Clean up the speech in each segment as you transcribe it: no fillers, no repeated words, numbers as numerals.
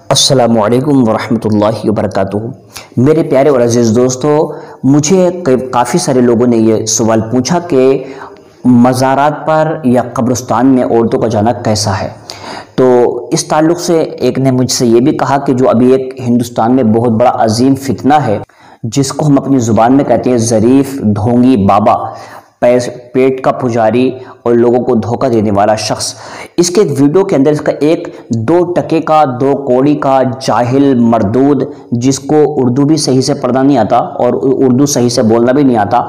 السلام علیکم ورحمۃ اللہ وبرکاتہ۔ میرے پیارے اور عزیز دوستو، مجھے کافی سارے لوگوں نے یہ سوال پوچھا کہ مزارات پر یا قبرستان میں عورتوں کا جانا کیسا ہے۔ تو اس تعلق سے ایک نے مجھ سے یہ بھی کہا کہ جو ابھی ایک ہندوستان میں بہت بڑا عظیم فتنہ ہے، جس کو ہم اپنی زبان میں کہتے ہیں ظریف ڈھونگی بابا، پیٹ کا پجاری اور لوگوں کو دھوکہ دینے والا شخص، اس کے ایک ویڈیو کے اندر اس کا ایک 2 ٹکے کا 2 کوڑی کا جاہل مردود، جس کو اردو بھی صحیح سے پڑھنا نہیں آتا اور اردو صحیح سے بولنا بھی نہیں آتا،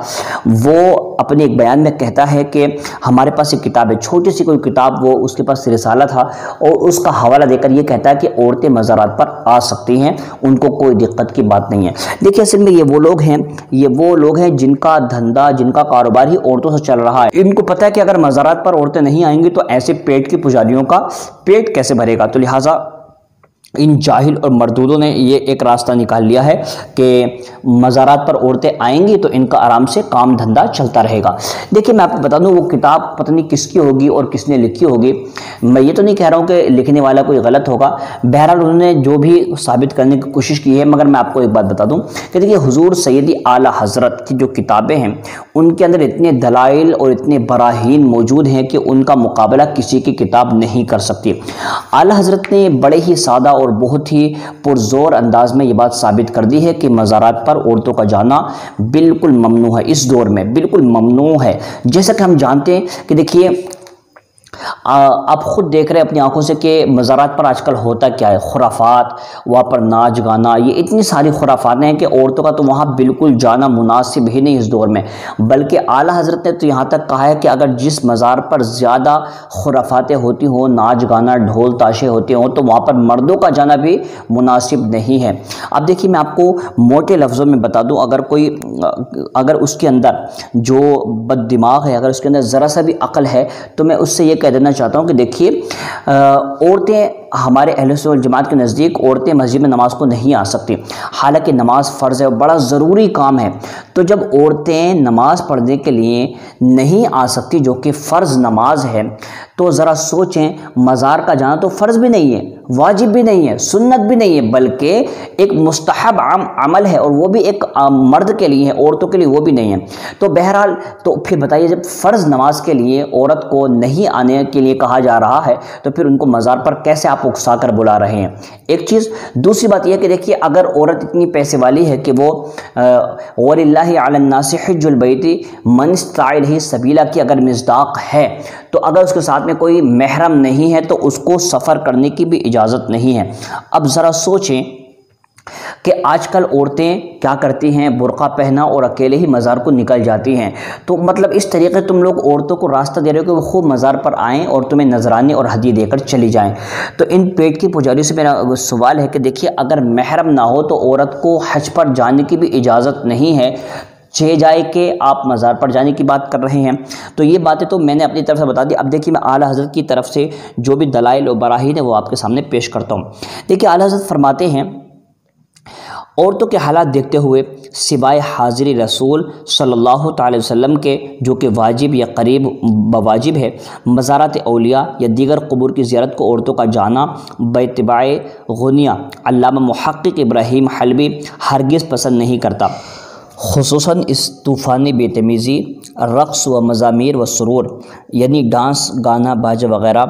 وہ اپنے ایک بیان میں کہتا ہے کہ ہمارے پاس ایک کتاب ہے، چھوٹی سی کوئی کتاب، وہ اس کے پاس رسالہ تھا، اور اس کا حوالہ دے کر یہ کہتا ہے کہ عورتیں مزارات پر آ سکتی ہیں، ان کو کوئی دقت کی بات نہیں ہے۔ دیکھیے اصل میں یہ وہ لوگ ہیں جن کا دھندا، جن کا کاروبار ہی عورتوں سے چل رہا ہے۔ ان کو پتہ ہے کہ اگر مزارات پر عورتیں نہیں آئیں گی تو ایسے پیٹ کی پجاریوں کا پیٹ کیسے بھرے گا، تو لہٰذا ان جاہل اور مردودوں نے یہ ایک راستہ نکال لیا ہے کہ مزارات پر عورتیں آئیں گی تو ان کا آرام سے کام دھندا چلتا رہے گا۔ دیکھیے میں آپ کو بتا دوں، وہ کتاب پتہ نہیں کس کی ہوگی اور کس نے لکھی ہوگی، میں یہ تو نہیں کہہ رہا ہوں کہ لکھنے والا کوئی غلط ہوگا، بہرحال انہوں نے جو بھی ثابت کرنے کی کوشش کی ہے، مگر میں آپ کو ایک بات بتا دوں کہ دیکھیے حضور سیدی اعلیٰ حضرت کی جو کتابیں ہیں، ان کے اندر اتنے دلائل اور اتنے براہین موجود ہیں کہ ان کا مقابلہ کسی کی کتاب نہیں کر سکتی۔ اعلیٰ حضرت نے بڑے ہی سادہ اور بہت ہی پرزور انداز میں یہ بات ثابت کر دی ہے کہ مزارات پر عورتوں کا جانا بالکل ممنوع ہے، اس دور میں بالکل ممنوع ہے۔ جیسا کہ ہم جانتے ہیں کہ دیکھیے آپ خود دیکھ رہے ہیں اپنی آنکھوں سے کہ مزارات پر آج کل ہوتا کیا ہے، خرافات، وہاں پر ناچ گانا، یہ اتنی ساری خرافات ہیں کہ عورتوں کا تو وہاں بالکل جانا مناسب ہی نہیں اس دور میں۔ بلکہ اعلیٰ حضرت نے تو یہاں تک کہا ہے کہ اگر جس مزار پر زیادہ خرافاتیں ہوتی ہوں، ناچ گانا، ڈھول تاشے ہوتے ہوں، تو وہاں پر مردوں کا جانا بھی مناسب نہیں ہے۔ اب دیکھیے میں آپ کو موٹے لفظوں میں بتا دوں، اگر اس کے اندر جو بد دماغ ہے، اگر اس کے اندر ذرا سا بھی عقل ہے، تو میں اس سے یہ کہہ دینا چاہتا ہوں کہ دیکھیے عورتیں، ہمارے اہل سنت والجماعت کے نزدیک عورتیں مسجد میں نماز کو نہیں آ سکتی، حالانکہ نماز فرض ہے اور بڑا ضروری کام ہے۔ تو جب عورتیں نماز پڑھنے کے لیے نہیں آ سکتی، جو کہ فرض نماز ہے، تو ذرا سوچیں، مزار کا جانا تو فرض بھی نہیں ہے، واجب بھی نہیں ہے، سنت بھی نہیں ہے، بلکہ ایک مستحب عمل ہے، اور وہ بھی ایک مرد کے لیے ہے، عورتوں کے لیے وہ بھی نہیں ہے۔ تو بہرحال تو پھر بتائیے، جب فرض نماز کے لیے عورت کو نہیں آنے کے لیے کہا جا رہا ہے، تو پھر ان کو مزار پر کیسے آپ اکسا کر بلا رہے ہیں؟ ایک چیز۔ دوسری بات یہ کہ دیکھیے اگر عورت اتنی پیسے والی ہے کہ وہ وَلِلَّهِ عَلَى النَّاسِ حِجُّ الْبَيْتِ مَنِ اسْتَطَاعَ إِلَيْهِ سَبِيلًا کی اگر مصداق ہے، تو اگر اس کے ساتھ میں کوئی محرم نہیں ہے تو اس کو سفر کرنے کی بھی اجازت نہیں ہے۔ اب ذرا سوچیں کہ آج کل عورتیں کیا کرتی ہیں، برقع پہنا اور اکیلے ہی مزار کو نکل جاتی ہیں۔ تو مطلب اس طریقے تم لوگ عورتوں کو راستہ دے رہے ہو کہ وہ خوب مزار پر آئیں اور تمہیں نذرانے اور ہدیے دے کر چلی جائیں۔ تو ان پیٹ کی پجاریوں سے میرا سوال ہے کہ دیکھیے اگر محرم نہ ہو تو عورت کو حج پر جانے کی بھی اجازت نہیں ہے، چہ جائے کہ آپ مزار پر جانے کی بات کر رہے ہیں۔ تو یہ باتیں تو میں نے اپنی طرف سے بتا دی۔ اب دیکھیے میں اعلیٰ حضرت کی طرف سے جو بھی دلائل و براہین ہے وہ آپ کے سامنے پیش کرتا ہوں۔ دیکھیے اعلیٰ حضرت فرماتے ہیں، عورتوں کے حالات دیکھتے ہوئے سوائے حاضری رسول صلی اللہ تعالی وسلم کے، جو کہ واجب یا قریب بواجب ہے، مزارات اولیاء یا دیگر قبور کی زیارت کو عورتوں کا جانا باتباع غنیہ علامہ محقق ابراہیم حلبی ہرگز پسند نہیں کرتا، خصوصاً اس طوفانی بے تمیزی، رقص و مزامیر و سرور، یعنی ڈانس، گانا، باجے وغیرہ۔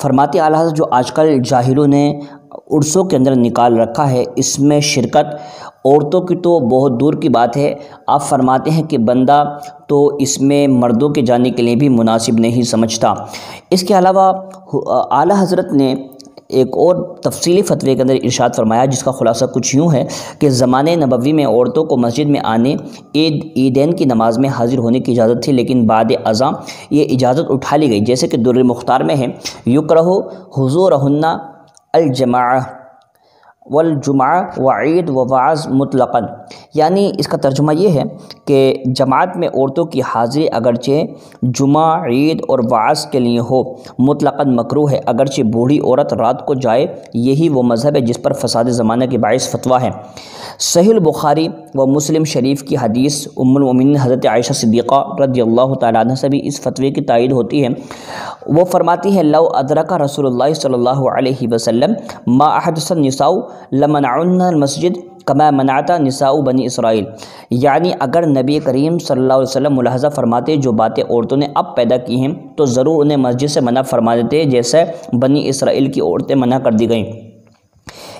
فرماتے اعلیٰ حضرت جو آج کل جاہلوں نے عرسوں کے اندر نکال رکھا ہے، اس میں شرکت عورتوں کی تو بہت دور کی بات ہے۔ آپ فرماتے ہیں کہ بندہ تو اس میں مردوں کے جانے کے لیے بھی مناسب نہیں سمجھتا۔ اس کے علاوہ اعلیٰ حضرت نے ایک اور تفصیلی فتوے کے اندر ارشاد فرمایا، جس کا خلاصہ کچھ یوں ہے کہ زمانے نبوی میں عورتوں کو مسجد میں آنے، عیدین کی نماز میں حاضر ہونے کی اجازت تھی، لیکن بعد ازاں یہ اجازت اٹھا لی گئی، جیسے کہ در مختار میں ہے، یکرہ حضورہن الجماعہ والجمعہ وعید و وعظ مطلقاً، یعنی اس کا ترجمہ یہ ہے کہ جماعت میں عورتوں کی حاضری اگرچہ جمعہ، عید اور وعظ کے لیے ہو مطلقاً مکروہ ہے، اگرچہ بوڑھی عورت رات کو جائے، یہی وہ مذہب ہے جس پر فساد زمانہ کے باعث فتویٰ ہے۔ صحیح البخاری و مسلم شریف کی حدیث ام المؤمنین حضرت عائشہ صدیقہ رضی اللہ تعالیٰ عنہ سے بھی اس فتوے کی تائید ہوتی ہے۔ وہ فرماتی ہے لو ادرک رسول اللہ صلی اللہ علیہ وسلم ما احدث النساء لمنعن المسجد کما منعت نساء بنی اسرائیل، یعنی اگر نبی کریم صلی اللہ علیہ وسلم ملاحظہ فرماتے جو باتیں عورتوں نے اب پیدا کی ہیں تو ضرور انہیں مسجد سے منع فرما دیتے جیسے بنی اسرائیل کی عورتیں منع کر دی گئیں۔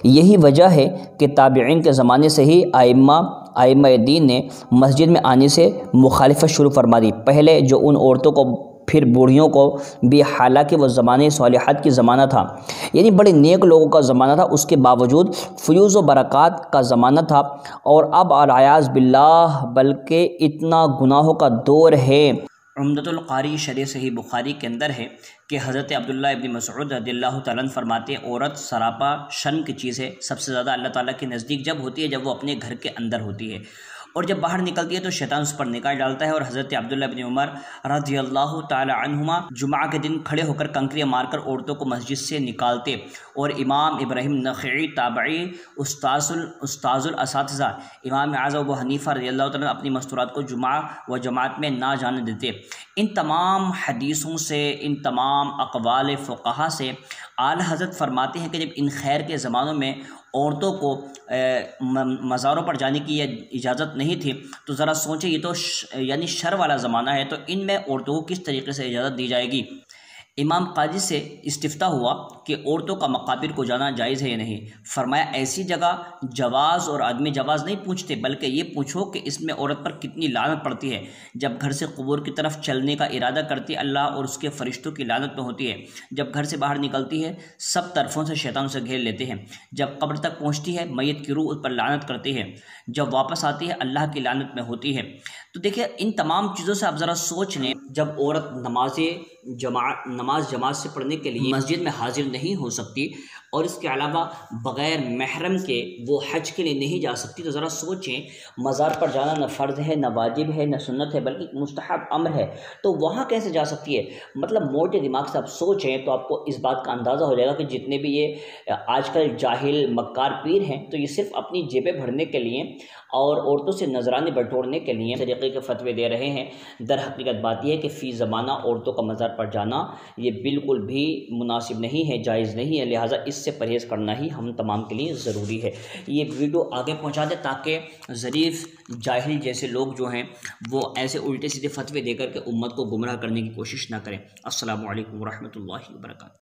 یہی وجہ ہے کہ تابعین کے زمانے سے ہی ائمہ دین نے مسجد میں آنے سے مخالفت شروع فرما دی، پہلے جو ان عورتوں کو پھر بوڑھیوں کو بھی، حالانکہ وہ زمانے صالحات کی زمانہ تھا، یعنی بڑے نیک لوگوں کا زمانہ تھا، اس کے باوجود فیوز و برکات کا زمانہ تھا، اور اب العیاذ باللہ بلکہ اتنا گناہوں کا دور ہے۔ عمدۃ القاری شرح صحیح بخاری کے اندر ہے کہ حضرت عبداللہ ابن مسعود رضی اللہ تعالیٰ عنہ فرماتے ہیں عورت سراپا شرم کی چیز ہے، سب سے زیادہ اللہ تعالیٰ کے نزدیک جب ہوتی ہے جب وہ اپنے گھر کے اندر ہوتی ہے، اور جب باہر نکلتی ہے تو شیطان اس پر نگاہ ڈالتا ہے۔ اور حضرت عبداللہ ابن عمر رضی اللہ تعالی عنہما جمعہ کے دن کھڑے ہو کر کنکریاں مار کر عورتوں کو مسجد سے نکالتے، اور امام ابراہیم نخعی تابعی استاذ الاساتذہ امام اعظم ابو حنیفہ رضی اللہ تعالیٰ اپنی مستورات کو جمعہ و جماعت میں نہ جانے دیتے۔ ان تمام حدیثوں سے، ان تمام اقوال فقہا سے اعلیٰ حضرت فرماتے ہیں کہ جب ان خیر کے زمانوں میں عورتوں کو مزاروں پر جانے کی اجازت نہیں تھی تو ذرا سوچیں یہ تو یعنی شر والا زمانہ ہے، تو ان میں عورتوں کو کس طریقے سے اجازت دی جائے گی۔ امام قاضی سے استفتاء ہوا کہ عورتوں کا مقابر کو جانا جائز ہے یا نہیں، فرمایا ایسی جگہ جواز اور عدم جواز نہیں پوچھتے بلکہ یہ پوچھو کہ اس میں عورت پر کتنی لعنت پڑتی ہے۔ جب گھر سے قبور کی طرف چلنے کا ارادہ کرتی اللہ اور اس کے فرشتوں کی لعنت میں ہوتی ہے، جب گھر سے باہر نکلتی ہے سب طرفوں سے شیطان اسے گھیر لیتے ہیں، جب قبر تک پہنچتی ہے میت کی روح اس پر لعنت کرتی ہے، جب واپس آتی ہے اللہ کی لعنت میں ہوتی ہے۔ تو دیکھیں ان تمام چیزوں سے آپ ذرا سوچ لیں، جب عورت نماز جماعت سے پڑھنے کے لیے مسجد میں حاضر نہیں ہو سکتی اور اس کے علاوہ بغیر محرم کے وہ حج کے لیے نہیں جا سکتی، تو ذرا سوچیں مزار پر جانا نہ فرض ہے، نہ واجب ہے، نہ سنت ہے، بلکہ مستحب امر ہے، تو وہاں کیسے جا سکتی ہے؟ مطلب موٹے دماغ سے آپ سوچیں تو آپ کو اس بات کا اندازہ ہو جائے گا کہ جتنے بھی یہ آج کل جاہل مکار پیر ہیں تو یہ صرف اپنی جیبیں بھرنے کے لیے اور عورتوں سے نذرانے بٹورنے کے لیے طریقے کے فتوے دے رہے ہیں۔ در حقیقت بات یہ ہے کہ فی زمانہ عورتوں کا مزار پر جانا یہ بالکل بھی مناسب نہیں ہے، جائز نہیں ہے، لہٰذا اس سے پرہیز کرنا ہی ہم تمام کے لیے ضروری ہے۔ یہ ویڈیو آگے پہنچا دیں تاکہ ظریف جاہل جیسے لوگ جو ہیں وہ ایسے الٹے سیدھے فتوے دے کر کے امت کو گمراہ کرنے کی کوشش نہ کریں۔ السلام علیکم ورحمۃ اللہ وبرکاتہ۔